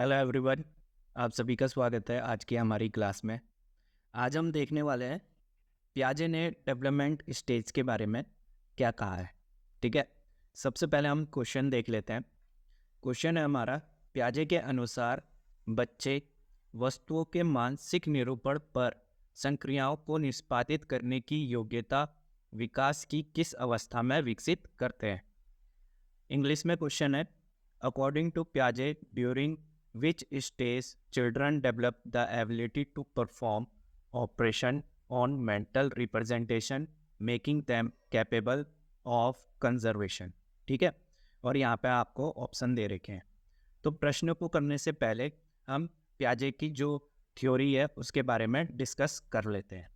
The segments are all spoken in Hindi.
Hello everyone. आप सभी का स्वागत है आज की हमारी क्लास में। आज हम देखने वाले हैं पियाजे ने डेवलपमेंट स्टेज के बारे में क्या कहा है। ठीक है, सबसे पहले हम क्वेश्चन देख लेते हैं। क्वेश्चन है हमारा, पियाजे के अनुसार बच्चे वस्तुओं के मानसिक निरूपण पर संक्रियाओं को निष्पादित करने की योग्यता विकास की किस अवस्था में विकसित करते हैं। इंग्लिश में क्वेश्चन है, अकॉर्डिंग टू पियाजे during which stage children develop the ability to perform operation on mental representation making them capable of conservation। ठीक है, और यहाँ पे आपको ऑप्शन दे रखे हैं। तो प्रश्न को करने से पहले हम पियाजे की जो थ्योरी है उसके बारे में डिस्कस कर लेते हैं।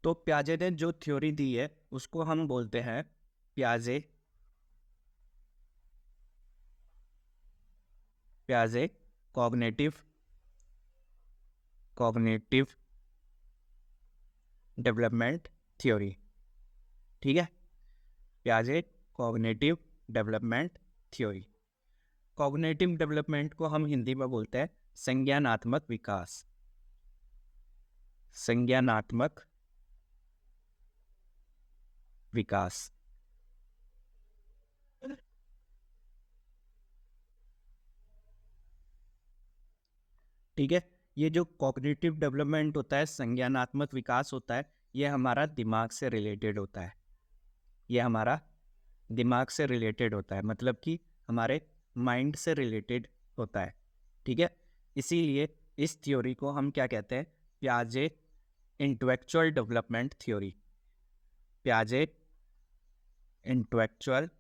तो पियाजे ने जो थ्योरी दी है उसको हम बोलते हैं पियाजे पियाजे कॉग्निटिव डेवलपमेंट थ्योरी। ठीक है, पियाजे cognitive development theory. Cognitive development को हम हिंदी में बोलते हैं संज्ञानात्मक विकास। संज्ञानात्मक विकास। ठीक है, ये जो कॉग्निटिव डेवलपमेंट होता है, संज्ञानात्मक विकास होता है, ये हमारा दिमाग से रिलेटेड होता है। ये हमारा दिमाग से रिलेटेड होता है, मतलब कि हमारे माइंड से रिलेटेड होता है। ठीक है, इसीलिए इस थ्योरी को हम क्या कहते हैं, पियाजे इंटेलेक्चुअल डेवलपमेंट थ्योरी। पियाजे intellectual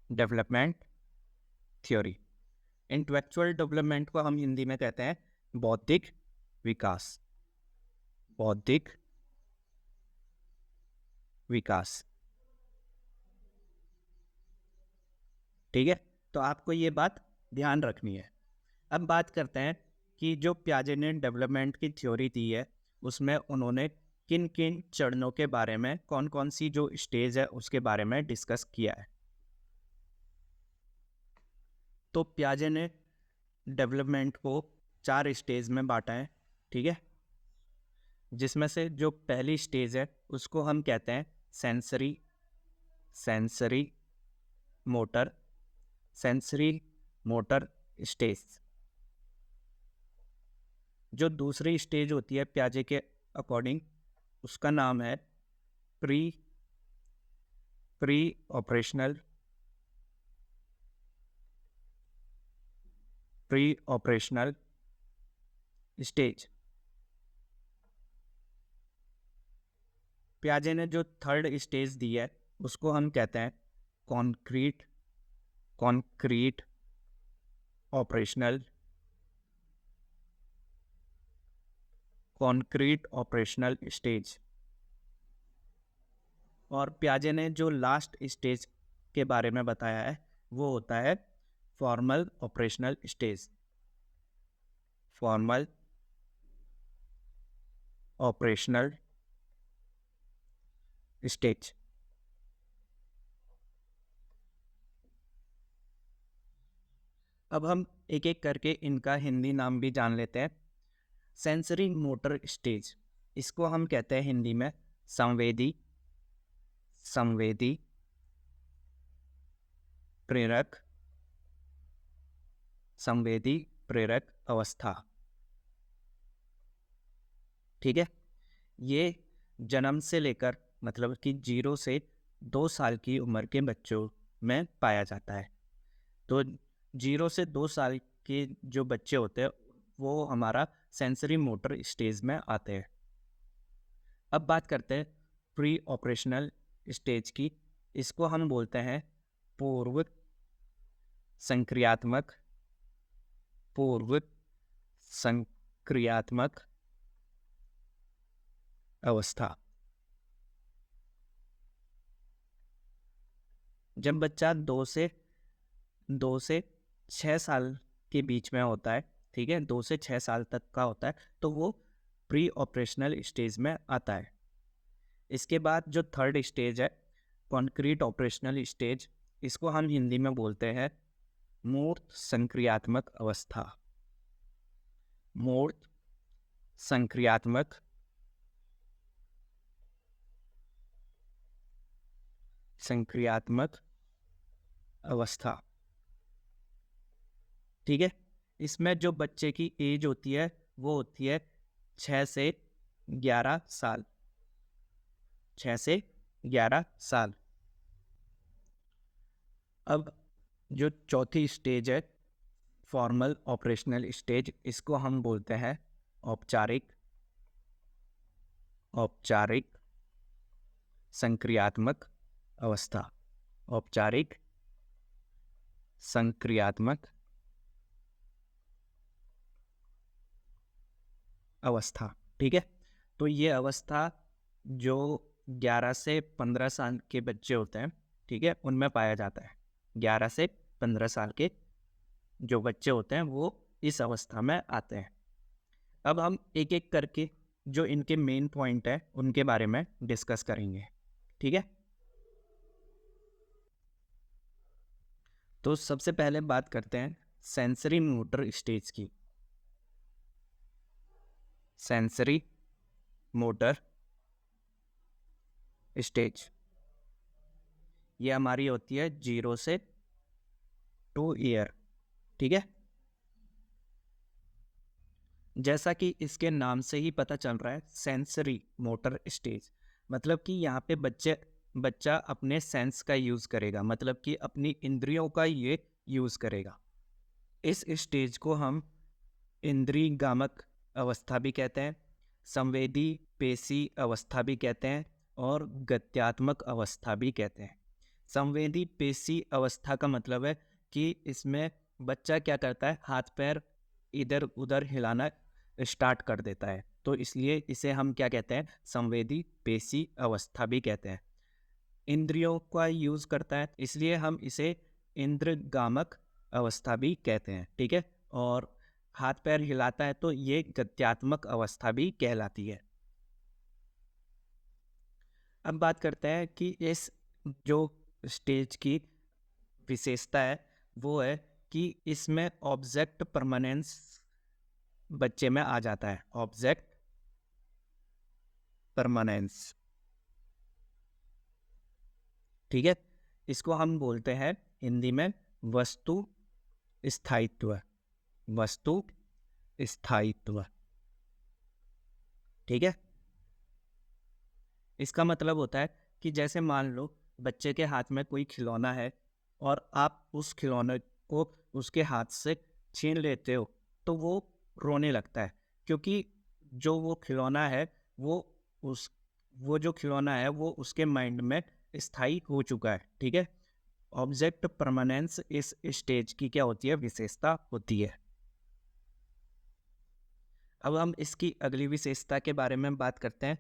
development theory. Intellectual development को हम हिंदी में कहते हैं बौद्धिक विकास। बौद्धिक विकास। ठीक है, तो आपको ये बात ध्यान रखनी है। अब बात करते हैं कि जो पियाजे ने डेवलपमेंट की थ्योरी दी है उसमें उन्होंने किन किन चरणों के बारे में, कौन कौन सी जो स्टेज है उसके बारे में डिस्कस किया है। तो पियाजे ने डेवलपमेंट को 4 स्टेज में बांटा है। ठीक है, जिसमें से जो पहली स्टेज है उसको हम कहते हैं सेंसरी मोटर स्टेज। जो दूसरी स्टेज होती है पियाजे के अकॉर्डिंग, उसका नाम है प्री ऑपरेशनल स्टेज। पियाजे ने जो थर्ड स्टेज दी है उसको हम कहते हैं कॉन्क्रीट ऑपरेशनल स्टेज। और पियाजे ने जो लास्ट स्टेज के बारे में बताया है वो होता है formal operational stage. Formal operational stage. अब हम एक एक करके इनका हिंदी नाम भी जान लेते हैं। सेंसरी मोटर स्टेज, इसको हम कहते हैं हिंदी में संवेदी प्रेरक अवस्था। ठीक है, ये जन्म से लेकर, मतलब कि 0 से 2 साल की उम्र के बच्चों में पाया जाता है। तो 0 से 2 साल के जो बच्चे होते हैं वो हमारा सेंसरी मोटर स्टेज में आते हैं। अब बात करते हैं प्री ऑपरेशनल स्टेज की। इसको हम बोलते हैं पूर्व संक्रियात्मक अवस्था। जब बच्चा 2 से 6 साल के बीच में होता है, ठीक है, 2 से 6 साल तक का होता है, तो वो प्री ऑपरेशनल स्टेज में आता है। इसके बाद जो थर्ड स्टेज है कॉन्क्रीट ऑपरेशनल स्टेज, इसको हम हिंदी में बोलते हैं मूर्त संक्रियात्मक अवस्था। मूर्त संक्रियात्मक अवस्था। ठीक है, इसमें जो बच्चे की एज होती है वो होती है 6 से 11 साल। 6 से 11 साल। अब जो चौथी स्टेज है, फॉर्मल ऑपरेशनल स्टेज, इसको हम बोलते हैं औपचारिक संक्रियात्मक अवस्था। औपचारिक संक्रियात्मक अवस्था। ठीक है, तो ये अवस्था जो 11 से 15 साल के बच्चे होते हैं, ठीक है, उनमें पाया जाता है। 11 से 15 साल के जो बच्चे होते हैं वो इस अवस्था में आते हैं। अब हम एक एक करके जो इनके मेन पॉइंट है उनके बारे में डिस्कस करेंगे। ठीक है, तो सबसे पहले बात करते हैं सेंसरी मोटर स्टेज की। सेंसरी मोटर स्टेज ये हमारी होती है 0 से 2 ईयर। ठीक है, जैसा कि इसके नाम से ही पता चल रहा है, सेंसरी मोटर स्टेज मतलब कि यहाँ पे बच्चा अपने सेंस का यूज़ करेगा, मतलब कि अपनी इंद्रियों का ये यूज़ करेगा। इस स्टेज को हम इंद्रिय गामक अवस्था भी कहते हैं, संवेदी पेशी अवस्था भी कहते हैं और गत्यात्मक अवस्था भी कहते हैं। संवेदी पेशी अवस्था का मतलब है कि इसमें बच्चा क्या करता है, हाथ पैर इधर उधर हिलाना स्टार्ट कर देता है, तो इसलिए इसे हम क्या कहते हैं, संवेदी पेशी अवस्था भी कहते हैं। इंद्रियों का यूज़ करता है, इसलिए हम इसे इंद्रगामक अवस्था भी कहते हैं। ठीक है, और हाथ पैर हिलाता है तो ये गत्यात्मक अवस्था भी कहलाती है। अब बात करते हैं कि इस जो स्टेज की विशेषता है वो है कि इसमें ऑब्जेक्ट परमानेंस बच्चे में आ जाता है। ऑब्जेक्ट परमानेंस, ठीक है, इसको हम बोलते हैं हिंदी में वस्तु स्थायित्व। वस्तु स्थायित्व। ठीक है, इसका मतलब होता है कि जैसे मान लो बच्चे के हाथ में कोई खिलौना है और आप उस खिलौने को उसके हाथ से छीन लेते हो तो वो रोने लगता है, क्योंकि जो वो खिलौना है वो उस वो जो खिलौना है वो उसके माइंड में स्थायी हो चुका है। ठीक है, ऑब्जेक्ट परमानेंस इस स्टेज की क्या होती है, विशेषता होती है। अब हम इसकी अगली विशेषता के बारे में बात करते हैं,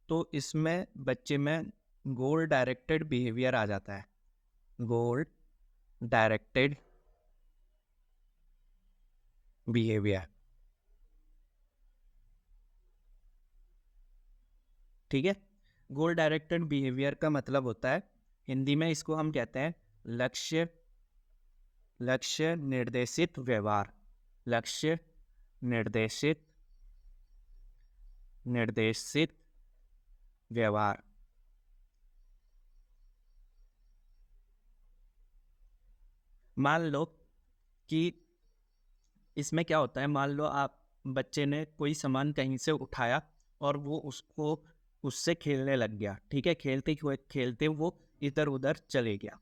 तो इसमें बच्चे में गोल डायरेक्टेड बिहेवियर आ जाता है। गोल डायरेक्टेड बिहेवियर। ठीक है, गोल डायरेक्टेड बिहेवियर का मतलब होता है, हिंदी में इसको हम कहते हैं लक्ष्य निर्देशित व्यवहार। लक्ष्य निर्देशित व्यवहार। मान लो कि इसमें क्या होता है, मान लो आप बच्चे ने कोई सामान कहीं से उठाया और वो उससे खेलने लग गया। ठीक है, खेलते खेलते वो इधर उधर चले गया।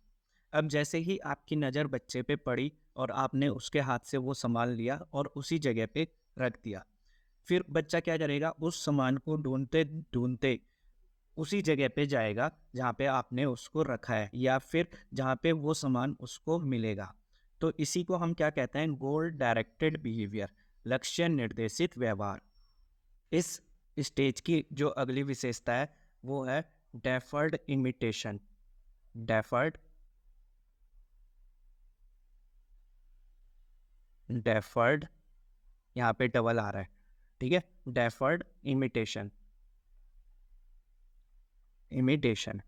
अब जैसे ही आपकी नज़र बच्चे पे पड़ी और आपने उसके हाथ से वो सामान लिया और उसी जगह पे रख दिया, फिर बच्चा क्या करेगा, उस सामान को ढूंढते ढूंढते उसी जगह पे जाएगा जहाँ पे आपने उसको रखा है या फिर जहाँ पे वो सामान उसको मिलेगा। तो इसी को हम क्या कहते हैं, गोल डायरेक्टेड बिहेवियर, लक्ष्य निर्देशित व्यवहार। इस स्टेज की जो अगली विशेषता है वो है डेफर्ड इमिटेशन। डेफर्ड डेफर्ड यहाँ पे डबल आ रहा है। ठीक है, डेफर्ड इमिटेशन। इमिटेशन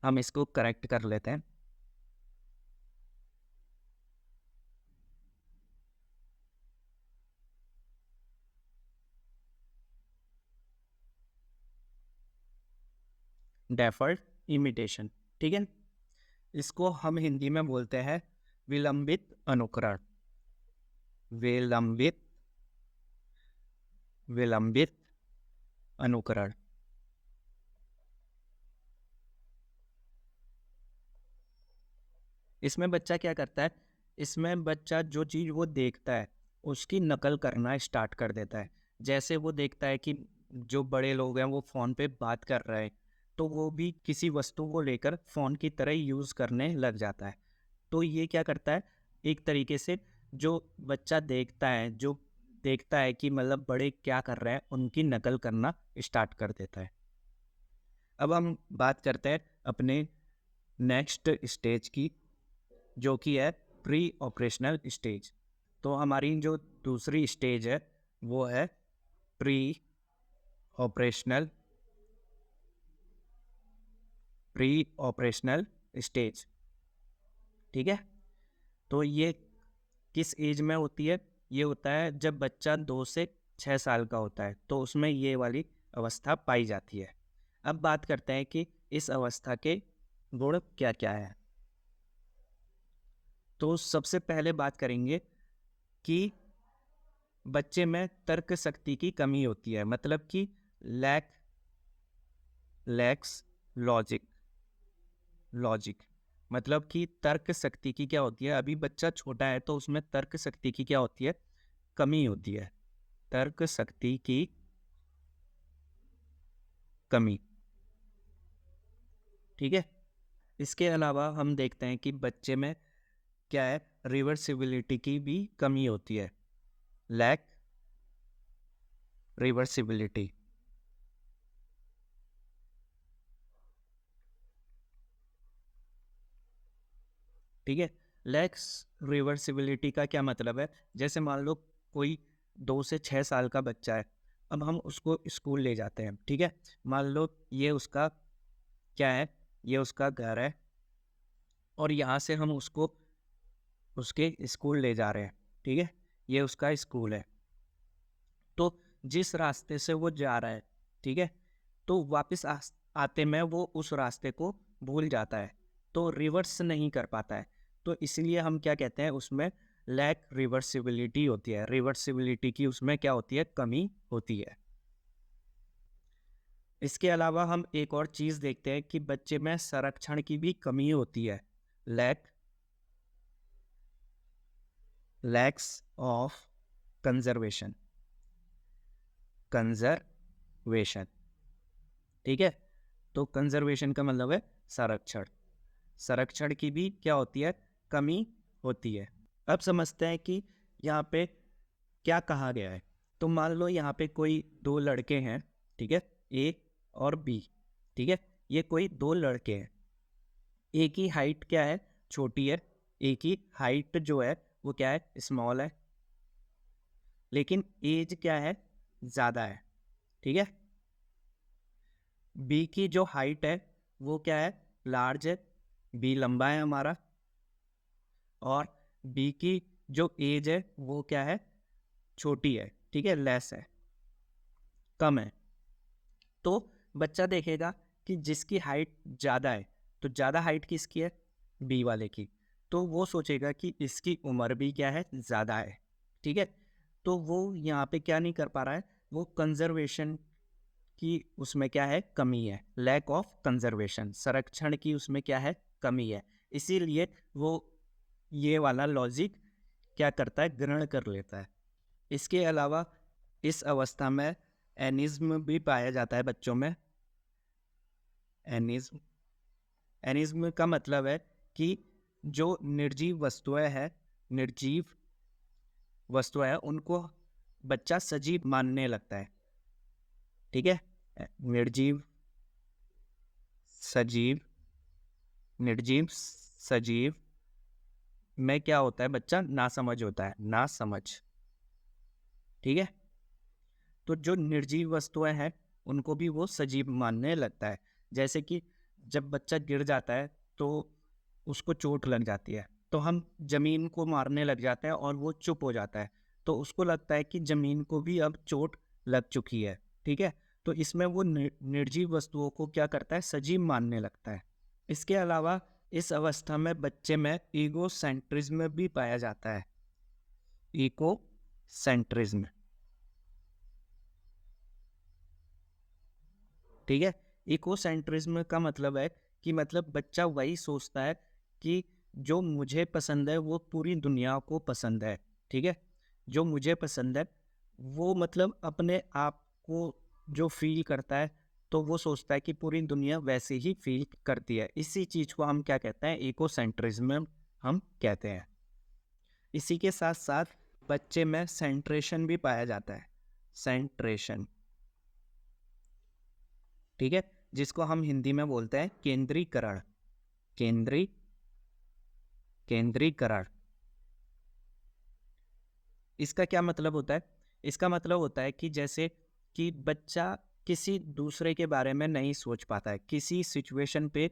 हम इसको करेक्ट कर लेते हैं। डेफर्ड इमिटेशन, ठीक है। इसको हम हिंदी में बोलते हैं विलंबित अनुकरण। विलंबित विलंबित अनुकरण। इसमें बच्चा क्या करता है, इसमें बच्चा जो चीज़ वो देखता है उसकी नकल करना स्टार्ट कर देता है। जैसे वो देखता है कि जो बड़े लोग हैं वो फ़ोन पे बात कर रहे हैं, तो वो भी किसी वस्तु को लेकर फ़ोन की तरह यूज़ करने लग जाता है। तो ये क्या करता है, एक तरीके से जो बच्चा देखता है कि मतलब बड़े क्या कर रहे हैं, उनकी नकल करना स्टार्ट कर देता है। अब हम बात करते हैं अपने नेक्स्ट स्टेज की, जो कि है प्री ऑपरेशनल स्टेज। तो हमारी जो दूसरी स्टेज है वो है pre operational pre operational stage, ठीक है। तो ये किस एज में होती है, ये होता है जब बच्चा 2 से 6 साल का होता है, तो उसमें ये वाली अवस्था पाई जाती है। अब बात करते हैं कि इस अवस्था के गुण क्या क्या है। तो सबसे पहले बात करेंगे कि बच्चे में तर्क शक्ति की कमी होती है, मतलब कि लैक लैक्स लॉजिक लॉजिक मतलब कि तर्क शक्ति की क्या होती है, अभी बच्चा छोटा है तो उसमें तर्क शक्ति की क्या होती है, कमी होती है। तर्क शक्ति की कमी, ठीक है। इसके अलावा हम देखते हैं कि बच्चे में क्या है, रिवर्सिबिलिटी की भी कमी होती है। लैक रिवर्सिबिलिटी, ठीक है। लैक्स रिवर्सिबिलिटी का क्या मतलब है, जैसे मान लो कोई 2 से 6 साल का बच्चा है, अब हम उसको स्कूल ले जाते हैं, ठीक है। मान लो ये उसका क्या है, ये उसका घर है और यहाँ से हम उसको उसके स्कूल ले जा रहे हैं, ठीक है। ये उसका स्कूल है। तो जिस रास्ते से वो जा रहा है, ठीक है, तो वापस आते में वो उस रास्ते को भूल जाता है, तो रिवर्स नहीं कर पाता है। तो इसलिए हम क्या कहते हैं, उसमें लैक रिवर्सिबिलिटी होती है। रिवर्सिबिलिटी की उसमें क्या होती है, कमी होती है। इसके अलावा हम एक और चीज़ देखते हैं कि बच्चे में संरक्षण की भी कमी होती है। Lack lacks of conservation conservation, ठीक है। तो कंजर्वेशन का मतलब है संरक्षण। संरक्षण की भी क्या होती है, कमी होती है। अब समझते हैं कि यहाँ पे क्या कहा गया है। तो मान लो यहाँ पे कोई 2 लड़के हैं, ठीक है, ए और बी, ठीक है। ये कोई 2 लड़के हैं, एक ही हाइट क्या है, छोटी है, एक ही हाइट जो है वो क्या है, स्मॉल है, लेकिन एज क्या है, ज़्यादा है, ठीक है। बी की जो हाइट है वो क्या है, लार्ज है, बी लंबा है हमारा, और बी की जो एज है वो क्या है, छोटी है, ठीक है, लेस है, कम है। तो बच्चा देखेगा कि जिसकी हाइट ज़्यादा है, तो ज़्यादा हाइट किसकी है, बी वाले की, तो वो सोचेगा कि इसकी उम्र भी क्या है, ज़्यादा है, ठीक है। तो वो यहाँ पे क्या नहीं कर पा रहा है, वो कंजर्वेशन की उसमें क्या है, कमी है। लैक ऑफ कंजर्वेशन, संरक्षण की उसमें क्या है, कमी है। इसीलिए वो ये वाला लॉजिक क्या करता है, ग्रहण कर लेता है। इसके अलावा इस अवस्था में एनिज्म भी पाया जाता है बच्चों में। एनिज्म एनिज्म का मतलब है कि जो निर्जीव वस्तुएं हैं उनको बच्चा सजीव मानने लगता है, ठीक है। निर्जीव सजीव निर्जीव सजीव में क्या होता है, बच्चा नासमझ होता है, नासमझ, ठीक है। तो जो निर्जीव वस्तुएं हैं उनको भी वो सजीव मानने लगता है। जैसे कि जब बच्चा गिर जाता है तो उसको चोट लग जाती है, तो हम ज़मीन को मारने लग जाते हैं और वो चुप हो जाता है, तो उसको लगता है कि ज़मीन को भी अब चोट लग चुकी है, ठीक है? तो इसमें वो निर्जीव वस्तुओं को क्या करता है, सजीव मानने लगता है। इसके अलावा इस अवस्था में बच्चे में ईगोसेंट्रिज्म भी पाया जाता है। ईगोसेंट्रिज्म, ठीक है? ईगोसेंट्रिज्म का मतलब है कि मतलब बच्चा वही सोचता है कि जो मुझे पसंद है वो पूरी दुनिया को पसंद है, ठीक है? जो मुझे पसंद है वो मतलब अपने आप को जो फील करता है, तो वो सोचता है कि पूरी दुनिया वैसे ही फील करती है। इसी चीज़ को हम क्या कहते हैं, ईगोसेंट्रिज्म हम कहते हैं। इसी के साथ साथ बच्चे में सेंट्रेशन भी पाया जाता है, सेंट्रेशन, ठीक है? जिसको हम हिंदी में बोलते हैं केंद्रीकरण, केंद्रीकरण। इसका क्या मतलब होता है? इसका मतलब होता है कि जैसे कि बच्चा किसी दूसरे के बारे में नहीं सोच पाता है, किसी सिचुएशन पे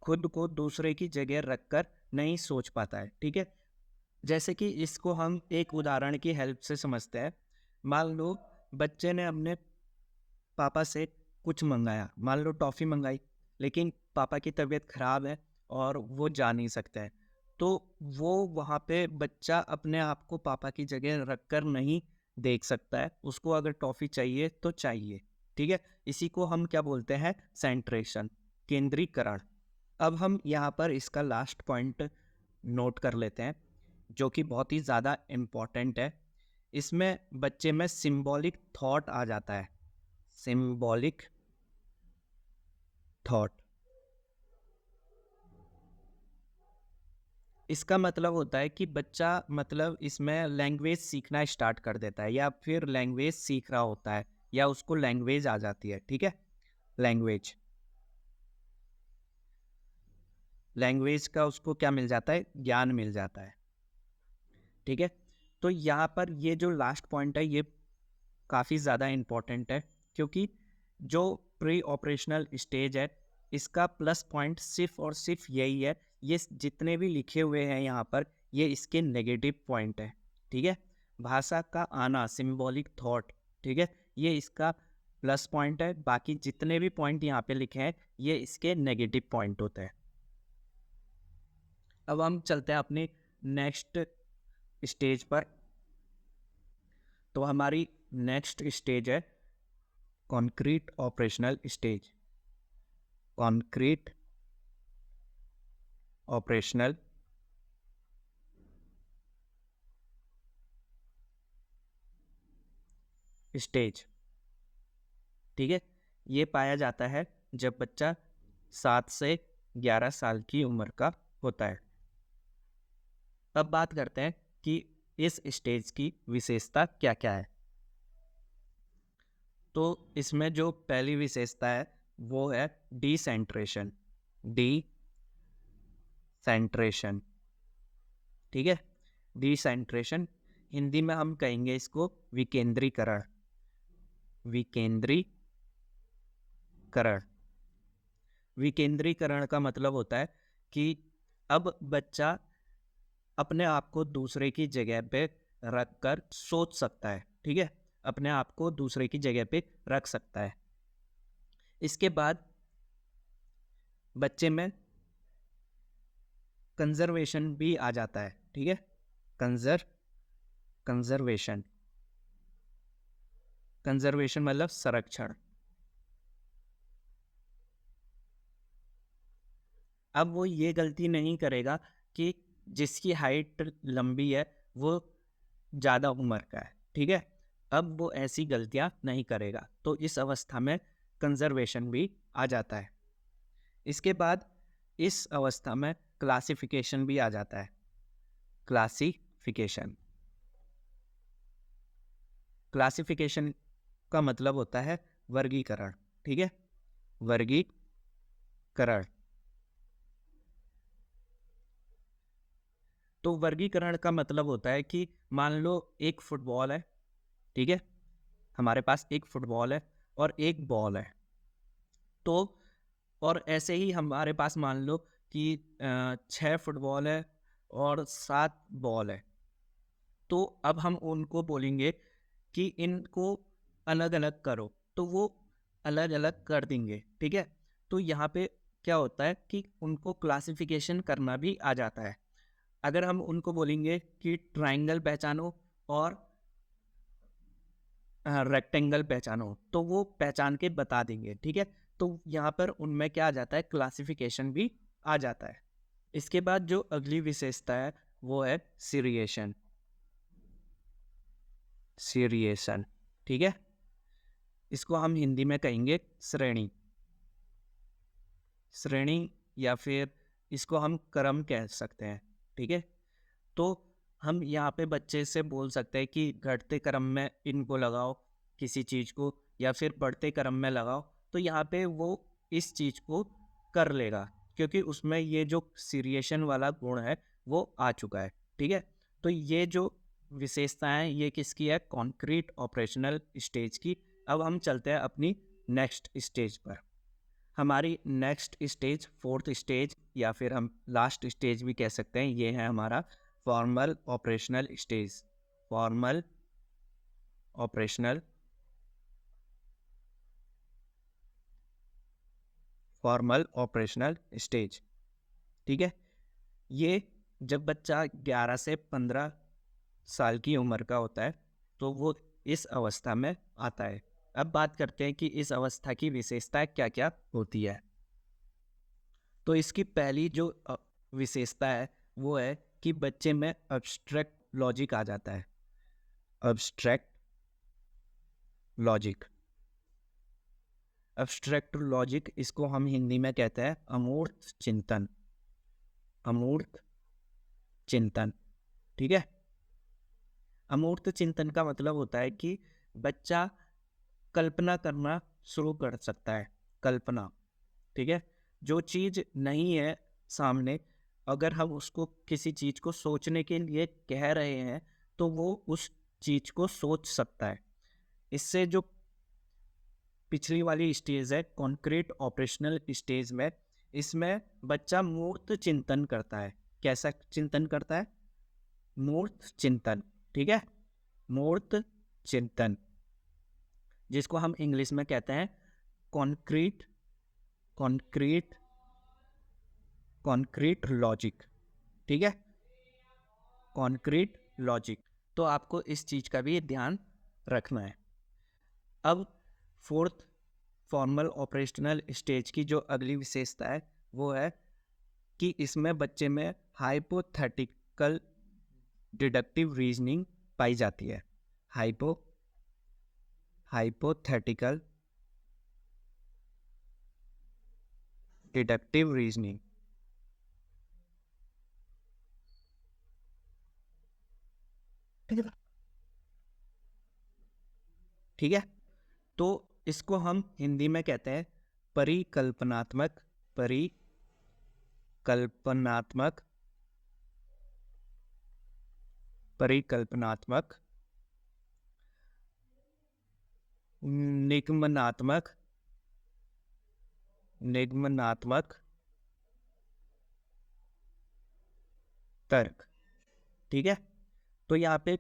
खुद को दूसरे की जगह रखकर नहीं सोच पाता है, ठीक है? जैसे कि इसको हम एक उदाहरण की हेल्प से समझते हैं। मान लो बच्चे ने अपने पापा से कुछ मंगाया, मान लो टॉफ़ी मंगाई, लेकिन पापा की तबीयत ख़राब है और वो जा नहीं सकते हैं, तो वो वहाँ पे बच्चा अपने आप को पापा की जगह रख कर नहीं देख सकता है, उसको अगर टॉफ़ी चाहिए तो चाहिए, ठीक है? इसी को हम क्या बोलते हैं, सेंट्रेशन, केंद्रीकरण। अब हम यहाँ पर इसका लास्ट पॉइंट नोट कर लेते हैं, जो कि बहुत ही ज़्यादा इम्पॉर्टेंट है। इसमें बच्चे में सिंबॉलिक थॉट आ जाता है, सिंबॉलिक थॉट। इसका मतलब होता है कि बच्चा मतलब इसमें लैंग्वेज सीखना स्टार्ट कर देता है, या फिर लैंग्वेज सीख रहा होता है, या उसको लैंग्वेज आ जाती है, ठीक है? लैंग्वेज, लैंग्वेज का उसको क्या मिल जाता है, ज्ञान मिल जाता है, ठीक है? तो यहाँ पर ये जो लास्ट पॉइंट है ये काफ़ी ज़्यादा इम्पोर्टेंट है, क्योंकि जो प्री ऑपरेशनल स्टेज है इसका प्लस पॉइंट सिर्फ और सिर्फ यही है, ये जितने भी लिखे हुए हैं यहाँ पर ये इसके नेगेटिव पॉइंट है, ठीक है? भाषा का आना, सिंबॉलिक थॉट, ठीक है, ये इसका प्लस पॉइंट है, बाकी जितने भी पॉइंट यहाँ पे लिखे हैं ये इसके नेगेटिव पॉइंट होते हैं। अब हम चलते हैं अपनी नेक्स्ट स्टेज पर। तो हमारी नेक्स्ट स्टेज है concrete operational stage, concrete operational stage, ठीक है? ये पाया जाता है जब बच्चा 7 से 11 साल की उम्र का होता है। अब बात करते हैं कि इस स्टेज की विशेषता क्या क्या है। तो इसमें जो पहली विशेषता है वो है डिसेंट्रेशन, डिसेंट्रेशन, ठीक है? डिसेंट्रेशन, हिंदी में हम कहेंगे इसको विकेंद्रीकरण, विकेंद्रीकरण। विकेंद्रीकरण का मतलब होता है कि अब बच्चा अपने आप को दूसरे की जगह पे रख कर सोच सकता है, ठीक है? अपने आप को दूसरे की जगह पे रख सकता है। इसके बाद बच्चे में कंजर्वेशन भी आ जाता है, ठीक है? कंजर्वेशन, कंजर्वेशन मतलब संरक्षण। अब वो ये गलती नहीं करेगा कि जिसकी हाइट लंबी है वो ज़्यादा उम्र का है, ठीक है? अब वो ऐसी गलतियाँ नहीं करेगा, तो इस अवस्था में कंजर्वेशन भी आ जाता है। इसके बाद इस अवस्था में क्लासिफिकेशन भी आ जाता है, क्लासिफिकेशन। क्लासिफिकेशन का मतलब होता है वर्गीकरण, ठीक है? वर्गीकरण। तो वर्गीकरण का मतलब होता है कि मान लो एक फुटबॉल है, ठीक है? हमारे पास एक फुटबॉल है और एक बॉल है। तो और ऐसे ही हमारे पास मान लो कि 6 फुटबॉल है और 7 बॉल है, तो अब हम उनको बोलेंगे कि इनको अलग अलग करो, तो वो अलग अलग कर देंगे, ठीक है। तो यहाँ पे क्या होता है कि उनको क्लासिफिकेशन करना भी आ जाता है। अगर हम उनको बोलेंगे कि ट्राइंगल पहचानो और रेक्टेंगल पहचानो, तो वो पहचान के बता देंगे, ठीक है। तो यहाँ पर उनमें क्या आ जाता है, क्लासिफिकेशन भी आ जाता है। इसके बाद जो अगली विशेषता है वो है सीरिएशन। सीरिएशन, ठीक है, इसको हम हिंदी में कहेंगे श्रेणी। श्रेणी या फिर इसको हम क्रम कह सकते हैं, ठीक है। तो हम यहाँ पे बच्चे से बोल सकते हैं कि घटते क्रम में इनको लगाओ किसी चीज़ को, या फिर बढ़ते क्रम में लगाओ, तो यहाँ पे वो इस चीज़ को कर लेगा, क्योंकि उसमें ये जो सीरिएशन वाला गुण है वो आ चुका है, ठीक है। तो ये जो विशेषताएं ये किसकी है, कॉन्क्रीट ऑपरेशनल स्टेज की। अब हम चलते हैं अपनी नेक्स्ट स्टेज पर। हमारी नेक्स्ट स्टेज, फोर्थ स्टेज या फिर हम लास्ट स्टेज भी कह सकते हैं, ये है हमारा formal operational stage. Formal operational formal operational stage, ठीक है। ये जब बच्चा 11 से 15 साल की उम्र का होता है तो वो इस अवस्था में आता है। अब बात करते हैं कि इस अवस्था की विशेषताएं क्या क्या होती है। तो इसकी पहली जो विशेषता है वो है कि बच्चे में अब्स्ट्रैक्ट लॉजिक आ जाता है। अब्स्ट्रैक्ट लॉजिक, अब्स्ट्रैक्ट लॉजिक इसको हम हिंदी में कहते हैं अमूर्त चिंतन। अमूर्त चिंतन, ठीक है। अमूर्त चिंतन का मतलब होता है कि बच्चा कल्पना करना शुरू कर सकता है। कल्पना, ठीक है। जो चीज़ नहीं है सामने, अगर हम उसको किसी चीज़ को सोचने के लिए कह रहे हैं तो वो उस चीज़ को सोच सकता है। इससे जो पिछली वाली स्टेज है कॉन्क्रीट ऑपरेशनल स्टेज में, इसमें बच्चा मूर्त चिंतन करता है। कैसा चिंतन करता है, मूर्त चिंतन, ठीक है। मूर्त चिंतन, जिसको हम इंग्लिश में कहते हैं कॉन्क्रीट कॉन्क्रीट कॉन्क्रीट लॉजिक, ठीक है। कॉन्क्रीट लॉजिक, तो आपको इस चीज़ का भी ध्यान रखना है। अब फोर्थ फॉर्मल ऑपरेशनल स्टेज की जो अगली विशेषता है वो है कि इसमें बच्चे में हाइपोथेटिकल डिडक्टिव रीजनिंग पाई जाती है। हाइपोथेटिकल डिडक्टिव रीजनिंग, ठीक है। तो इसको हम हिंदी में कहते हैं परिकल्पनात्मक परिकल्पनात्मक परिकल्पनात्मक निगमनात्मक निगमनात्मक तर्क, ठीक है। तो यहाँ पे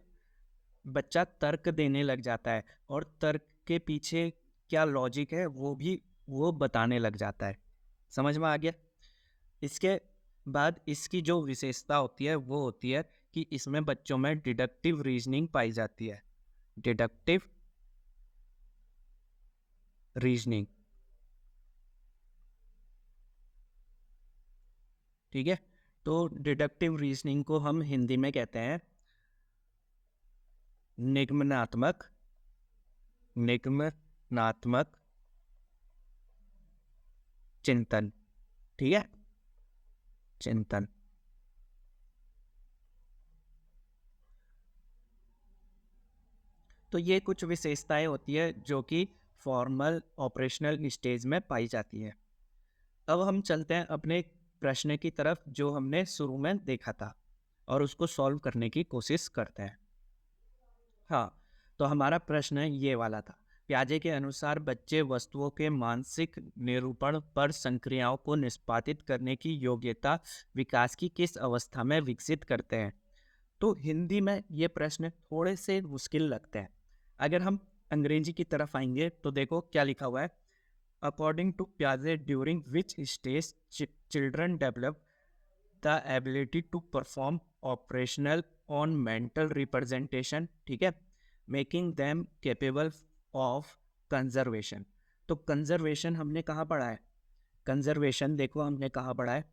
बच्चा तर्क देने लग जाता है और तर्क के पीछे क्या लॉजिक है वो बताने लग जाता है। समझ में आ गया। इसके बाद इसकी जो विशेषता होती है वो होती है कि इसमें बच्चों में डिडक्टिव रीजनिंग पाई जाती है। डिडक्टिव रीजनिंग, ठीक है। तो डिडक्टिव रीजनिंग को हम हिंदी में कहते हैं निगमनात्मक निगमनात्मक चिंतन, ठीक है। चिंतन, तो ये कुछ विशेषताएं होती है जो कि फॉर्मल ऑपरेशनल स्टेज में पाई जाती है। अब हम चलते हैं अपने प्रश्न की तरफ जो हमने शुरू में देखा था और उसको सॉल्व करने की कोशिश करते हैं। हाँ, तो हमारा प्रश्न ये वाला था। प्याजे के अनुसार बच्चे वस्तुओं के मानसिक निरूपण पर संक्रियाओं को निष्पादित करने की योग्यता विकास की किस अवस्था में विकसित करते हैं। तो हिंदी में ये प्रश्न थोड़े से मुश्किल लगते हैं। अगर हम अंग्रेजी की तरफ आएंगे तो देखो क्या लिखा हुआ है। अकॉर्डिंग टू प्याजे during which stage children develop the ability to perform operational on mental representation, ठीक है, making them capable of conservation. तो कंजर्वेशन हमने कहाँ पढ़ा है? कंजर्वेशन देखो हमने कहाँ पढ़ा है,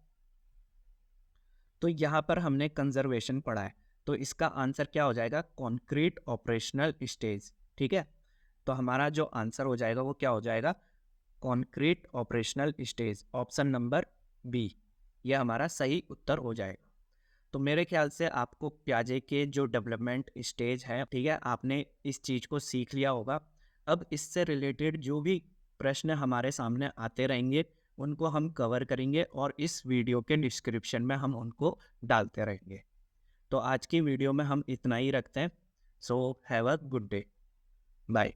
तो यहाँ पर हमने कंजर्वेशन पढ़ा है। तो इसका आंसर क्या हो जाएगा? कॉन्क्रीट ऑपरेशनल स्टेज, ठीक है। तो हमारा जो आंसर हो जाएगा वो क्या हो जाएगा? Concrete operational stage, option number B, ये हमारा सही उत्तर हो जाएगा। तो मेरे ख्याल से आपको प्याजे के जो डेवलपमेंट स्टेज है, ठीक है, आपने इस चीज़ को सीख लिया होगा। अब इससे रिलेटेड जो भी प्रश्न हमारे सामने आते रहेंगे उनको हम कवर करेंगे और इस वीडियो के डिस्क्रिप्शन में हम उनको डालते रहेंगे। तो आज की वीडियो में हम इतना ही रखते हैं। So have a good day, bye.